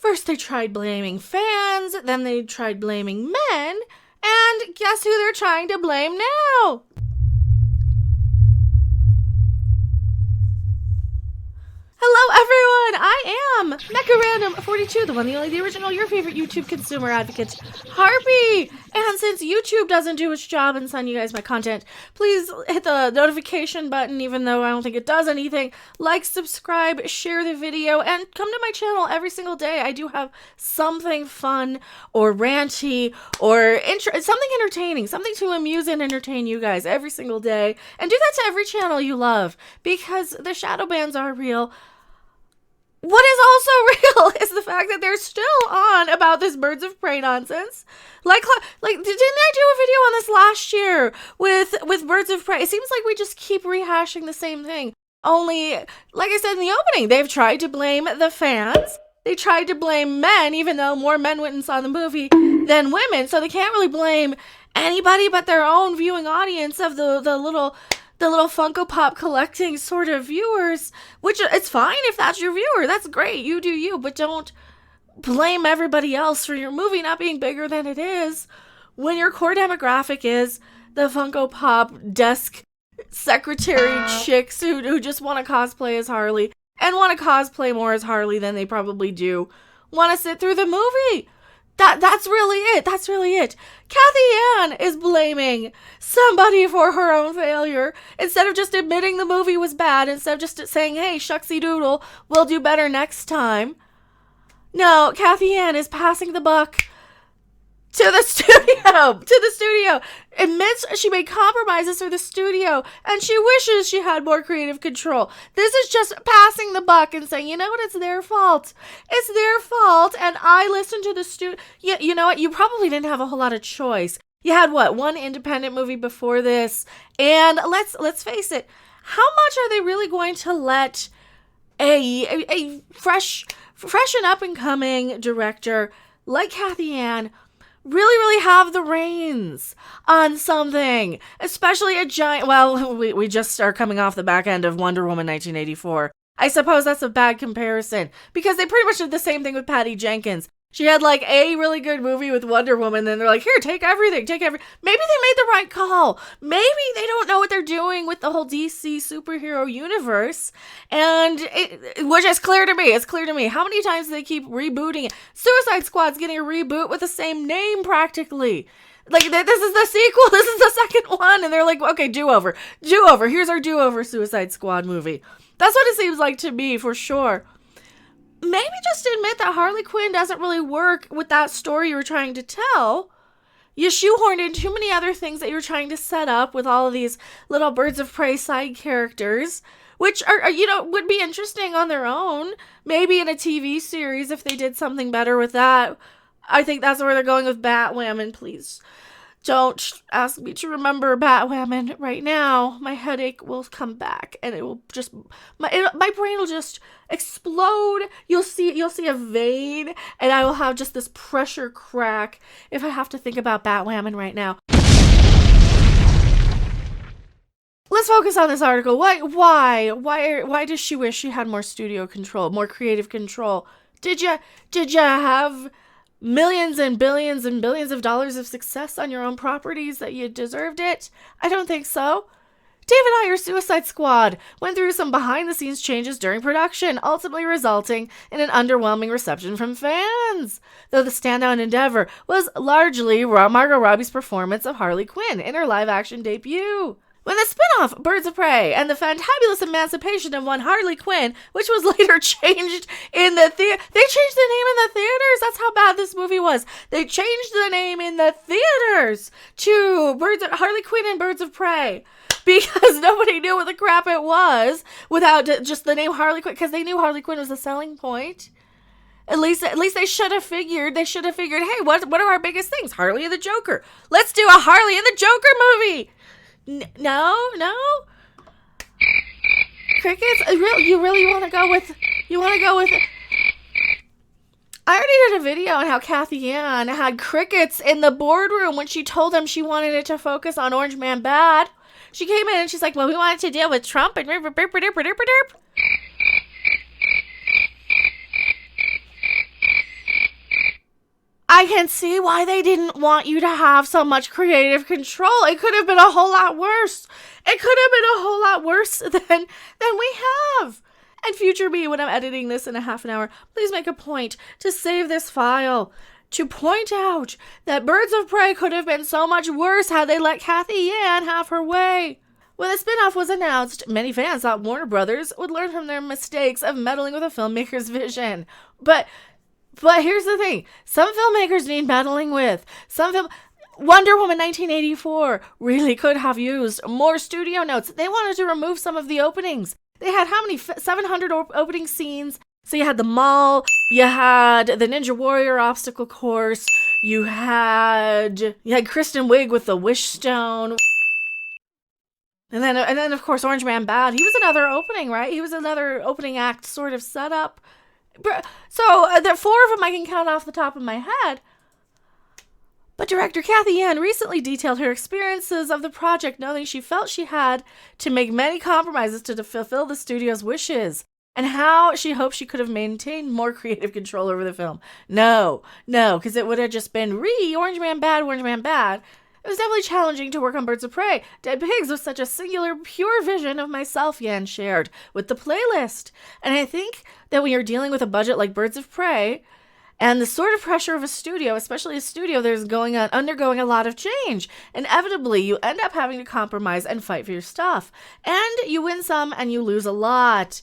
First they tried blaming fans, then they tried blaming men, and guess who they're trying to blame now? Hello everyone, I am Mecha Random42, the one, the only, the original, your favorite YouTube consumer advocate, Harpy. And since YouTube doesn't do its job and send you guys my content, please hit the notification button, even though I don't think it does anything. Like, subscribe, share the video, and come to my channel every single day. I do have something fun or ranty or something entertaining, something to amuse and entertain you guys every single day. And do that to every channel you love, because the shadow bans are real. What is also real is the fact that they're still on about this Birds of Prey nonsense. Like, didn't I do a video on this last year with Birds of Prey? It seems like we just keep rehashing the same thing. Only, like I said in the opening, they've tried to blame the fans. They tried to blame men, even though more men went and saw the movie than women. So they can't really blame anybody but their own viewing audience of the little Funko Pop collecting sort of viewers, which it's fine if that's your viewer. That's great. You do you, but don't blame everybody else for your movie not being bigger than it is when your core demographic is the Funko Pop desk secretary chicks who just want to cosplay as Harley and want to cosplay more as Harley than they probably do want to sit through the movie. That's really it. That's really it. Cathy Yan is blaming somebody for her own failure. Instead of just admitting the movie was bad, instead of just saying, hey, shucksy doodle, we'll do better next time. No, Cathy Yan is passing the buck to the studio. Admits she made compromises for the studio, and she wishes she had more creative control. This is just passing the buck and saying, you know what, it's their fault. It's their fault, and I listened to the studio. Yeah, you know what, you probably didn't have a whole lot of choice. You had, one independent movie before this, and let's face it, how much are they really going to let a fresh and up-and-coming director like Cathy Yan really have the reins on something, especially a giant, we just are coming off the back end of Wonder Woman 1984. I suppose that's a bad comparison, because they pretty much did the same thing with Patty Jenkins. She had a really good movie with Wonder Woman, then they're like, here, take everything. Maybe they made the right call. Maybe they don't know what they're doing with the whole DC superhero universe, and which is clear to me. It's clear to me. How many times do they keep rebooting it? Suicide Squad's getting a reboot with the same name, practically. This is the sequel, this is the second one, and they're like, okay, do-over. Here's our do-over Suicide Squad movie. That's what it seems like to me, for sure. Maybe just admit that Harley Quinn doesn't really work with that story you were trying to tell. You shoehorned in too many other things that you were trying to set up with all of these little Birds of Prey side characters, which are would be interesting on their own. Maybe in a TV series if they did something better with that. I think that's where they're going with Batwoman. Please don't ask me to remember Batwoman right now. My headache will come back, and it will just my brain will just explode. You'll see a vein, and I will have just this pressure crack if I have to think about Batwoman right now. Let's focus on this article. Why does she wish she had more studio control, more creative control? Did you have millions and billions of dollars of success on your own properties that you deserved it? I don't think so. David Ayer's Suicide Squad went through some behind-the-scenes changes during production, ultimately resulting in an underwhelming reception from fans. Though the standout endeavor was largely Margot Robbie's performance of Harley Quinn in her live-action debut. When the spin-off Birds of Prey and the fantabulous emancipation of one Harley Quinn, which was later changed in the theater, they changed the name in the theaters. That's how bad this movie was. They changed the name in the theaters to Harley Quinn and Birds of Prey, because nobody knew what the crap it was without just the name Harley Quinn, because they knew Harley Quinn was the selling point. At least they should have figured. Hey, what are our biggest things? Harley and the Joker. Let's do a Harley and the Joker movie. No. Crickets? You really want to go with? I already did a video on how Cathy Yan had crickets in the boardroom when she told them she wanted it to focus on Orange Man Bad. She came in and she's like, well, we wanted to deal with Trump and I can see why they didn't want you to have so much creative control. It could have been a whole lot worse. It could have been a whole lot worse than we have. And future me, when I'm editing this in a half an hour, please make a point to save this file, to point out that Birds of Prey could have been so much worse had they let Cathy Yan have her way. When the spin-off was announced, many fans thought Warner Brothers would learn from their mistakes of meddling with a filmmaker's vision. But here's the thing. Some filmmakers need meddling with. Wonder Woman 1984 really could have used more studio notes. They wanted to remove some of the openings. They had 700 opening scenes. So you had the mall, you had the Ninja Warrior obstacle course, you had Kristen Wiig with the Wish Stone. And then of course Orange Man Bad. He was another opening, right? He was another opening act sort of setup. So there are 4 of them I can count off the top of my head. But director Cathy Yan recently detailed her experiences of the project, knowing she felt she had to make many compromises to fulfill the studio's wishes, and how she hoped she could have maintained more creative control over the film. No, because it would have just been Orange Man Bad. It was definitely challenging to work on Birds of Prey. Dead Pigs was such a singular, pure vision of myself, Yan shared with the playlist. And I think that when you're dealing with a budget like Birds of Prey, and the sort of pressure of a studio, especially a studio that is undergoing a lot of change, inevitably you end up having to compromise and fight for your stuff. And you win some and you lose a lot.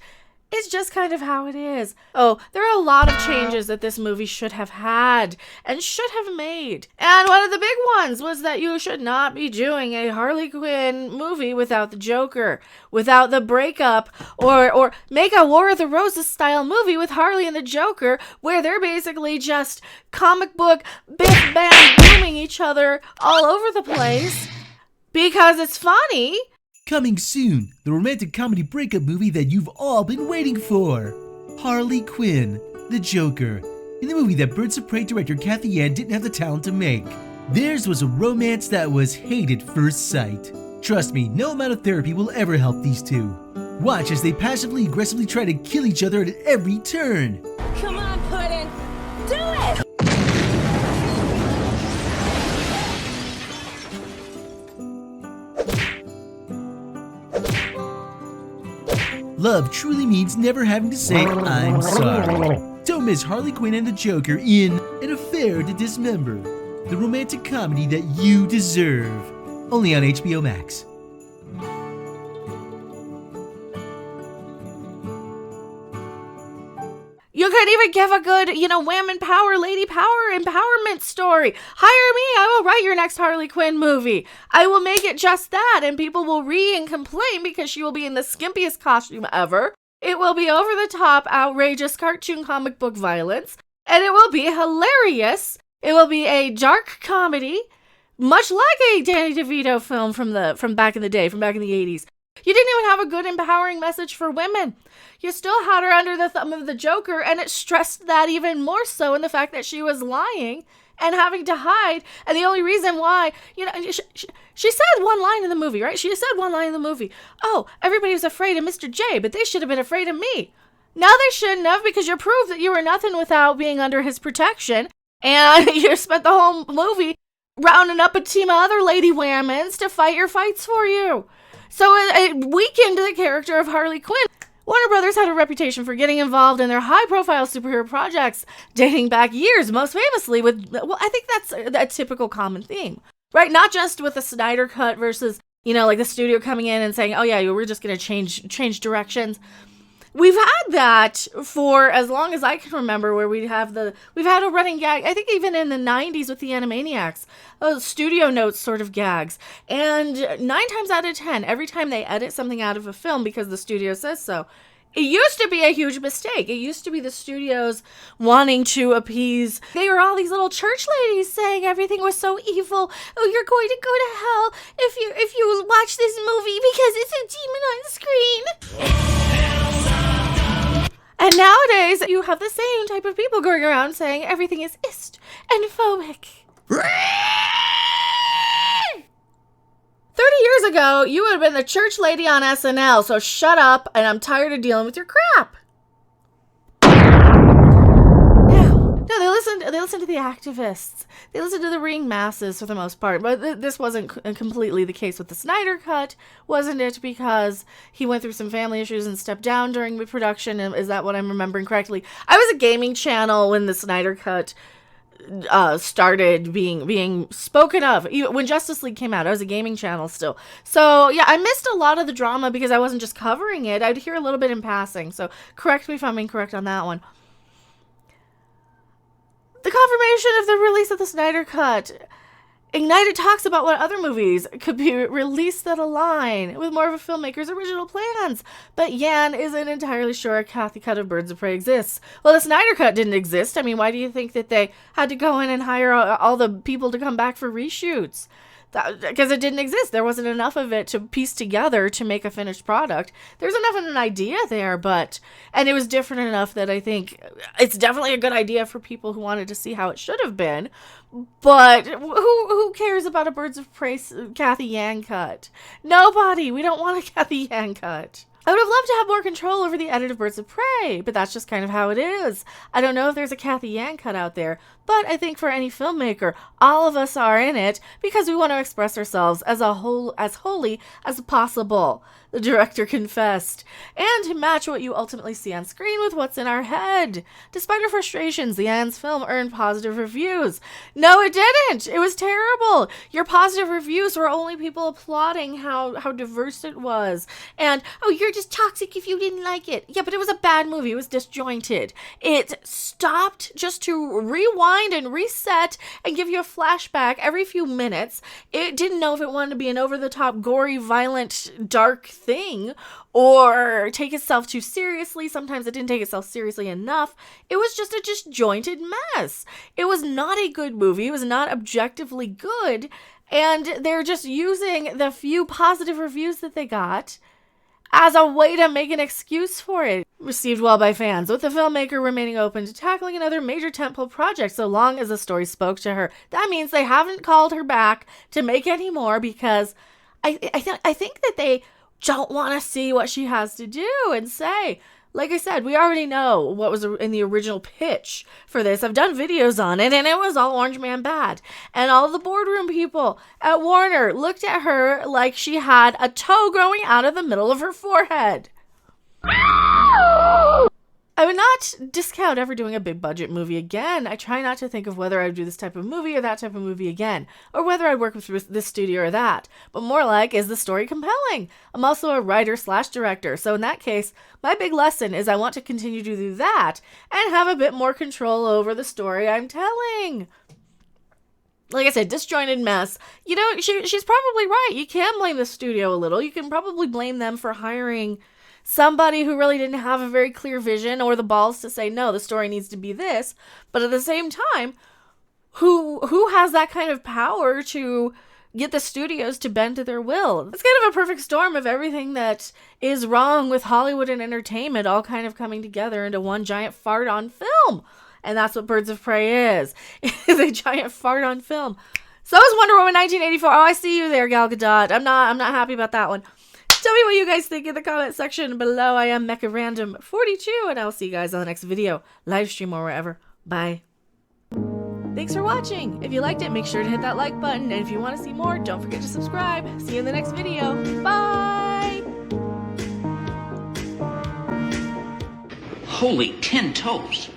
It's just kind of how it is. Oh, there are a lot of changes that this movie should have had and should have made. And one of the big ones was that you should not be doing a Harley Quinn movie without the Joker, without the breakup, or make a War of the Roses style movie with Harley and the Joker where they're basically just comic book biff bam booming each other all over the place because it's funny. Coming soon, the romantic comedy breakup movie that you've all been waiting for. Harley Quinn, the Joker, in the movie that Birds of Prey director Cathy Yan didn't have the talent to make. Theirs was a romance that was hate at first sight. Trust me, no amount of therapy will ever help these two. Watch as they passively aggressively try to kill each other at every turn. Come on, Puddin', do it! Love truly means never having to say, I'm sorry. Don't miss Harley Quinn and the Joker in An Affair to Dismember, the romantic comedy that you deserve. Only on HBO Max. You could even give a good, women power, lady power, empowerment story. Hire me, I will write your next Harley Quinn movie. I will make it just that, and people will and complain because she will be in the skimpiest costume ever. It will be over the top, outrageous cartoon comic book violence, and it will be hilarious. It will be a dark comedy, much like a Danny DeVito film from back in the day, from back in the 80s. You didn't even have a good empowering message for women. You still had her under the thumb of the Joker, and it stressed that even more so in the fact that she was lying and having to hide. And the only reason why, she said one line in the movie, right? She said one line in the movie. Oh, everybody was afraid of Mr. J, but they should have been afraid of me. Now they shouldn't have, because you proved that you were nothing without being under his protection. And you spent the whole movie rounding up a team of other lady whammons to fight your fights for you. So it weakened the character of Harley Quinn. Warner Brothers had a reputation for getting involved in their high-profile superhero projects dating back years, most famously with, I think that's a typical common theme, right? Not just with the Snyder Cut versus, like the studio coming in and saying, oh yeah, we're just going to change directions. We've had that for as long as I can remember, where we've had a running gag, I think even in the 90s with the Animaniacs, studio notes sort of gags. And 9 times out of 10, every time they edit something out of a film because the studio says so, it used to be a huge mistake. It used to be the studios wanting to appease. They were all these little church ladies saying everything was so evil. Oh, you're going to go to hell if you watch this movie because it's a demon on the screen. And nowadays, you have the same type of people going around saying everything is ist and phobic. 30 years ago, you would have been the church lady on SNL, so shut up, and I'm tired of dealing with your crap. Now, they they listen to the activists. They listen to the ring masses for the most part. But this wasn't completely the case with the Snyder Cut, wasn't it? Because he went through some family issues and stepped down during the production. Is that what I'm remembering correctly? I was a gaming channel when the Snyder Cut started being spoken of. Even when Justice League came out, I was a gaming channel still. So yeah, I missed a lot of the drama because I wasn't just covering it. I'd hear a little bit in passing. So correct me if I'm incorrect on that one. The confirmation of the release of the Snyder Cut ignited talks about what other movies could be released that align with more of a filmmaker's original plans. But Yan isn't entirely sure a Cathy cut of Birds of Prey exists. Well, the Snyder Cut didn't exist. I mean, why do you think that they had to go in and hire all the people to come back for reshoots? Because it didn't exist. There wasn't enough of it to piece together to make a finished product. There's enough of an idea there, and it was different enough that I think it's definitely a good idea for people who wanted to see how it should have been. But who cares about a Birds of Prey Cathy Yan cut? Nobody. We don't want a Cathy Yan cut. I would have loved to have more control over the edit of Birds of Prey, but that's just kind of how it is. I don't know if there's a Cathy Yan cut out there, but I think for any filmmaker, all of us are in it because we want to express ourselves as wholly as possible, the director confessed, and to match what you ultimately see on screen with what's in our head. Despite her frustrations, Yan's film earned positive reviews. No, it didn't! It was terrible! Your positive reviews were only people applauding how diverse it was. And, oh, you're just toxic if you didn't like it. Yeah, but it was a bad movie. It was disjointed. It stopped just to rewind and reset and give you a flashback every few minutes. It didn't know if it wanted to be an over-the-top, gory, violent, dark thing or take itself too seriously. Sometimes it didn't take itself seriously enough. It was just a disjointed mess. It was not a good movie. It was not objectively good. And they're just using the few positive reviews that they got as a way to make an excuse for it. Received well by fans, with the filmmaker remaining open to tackling another major tentpole project so long as the story spoke to her. That means they haven't called her back to make any more because I think that they don't want to see what she has to do and say. Like I said, we already know what was in the original pitch for this. I've done videos on it, and it was all Orange Man bad. And all the boardroom people at Warner looked at her like she had a toe growing out of the middle of her forehead. I would not discount ever doing a big budget movie again. I try not to think of whether I would do this type of movie or that type of movie again, or whether I'd work with this studio or that, but more like, is the story compelling? I'm also a writer/director, so in that case, my big lesson is I want to continue to do that and have a bit more control over the story I'm telling. Like I said, disjointed mess. You know, she's probably right. You can blame the studio a little. You can probably blame them for hiring somebody who really didn't have a very clear vision or the balls to say, no, the story needs to be this. But at the same time, who has that kind of power to get the studios to bend to their will? It's kind of a perfect storm of everything that is wrong with Hollywood and entertainment all kind of coming together into one giant fart on film. And that's what Birds of Prey is. It is a giant fart on film. So is Wonder Woman 1984. Oh, I see you there, Gal Gadot. I'm not happy about that one. Tell me what you guys think in the comment section below. I am MechaRandom42, and I'll see you guys on the next video, live stream, or wherever. Bye. Thanks for watching. If you liked it, make sure to hit that like button. And if you want to see more, don't forget to subscribe. See you in the next video. Bye! Holy 10 toes.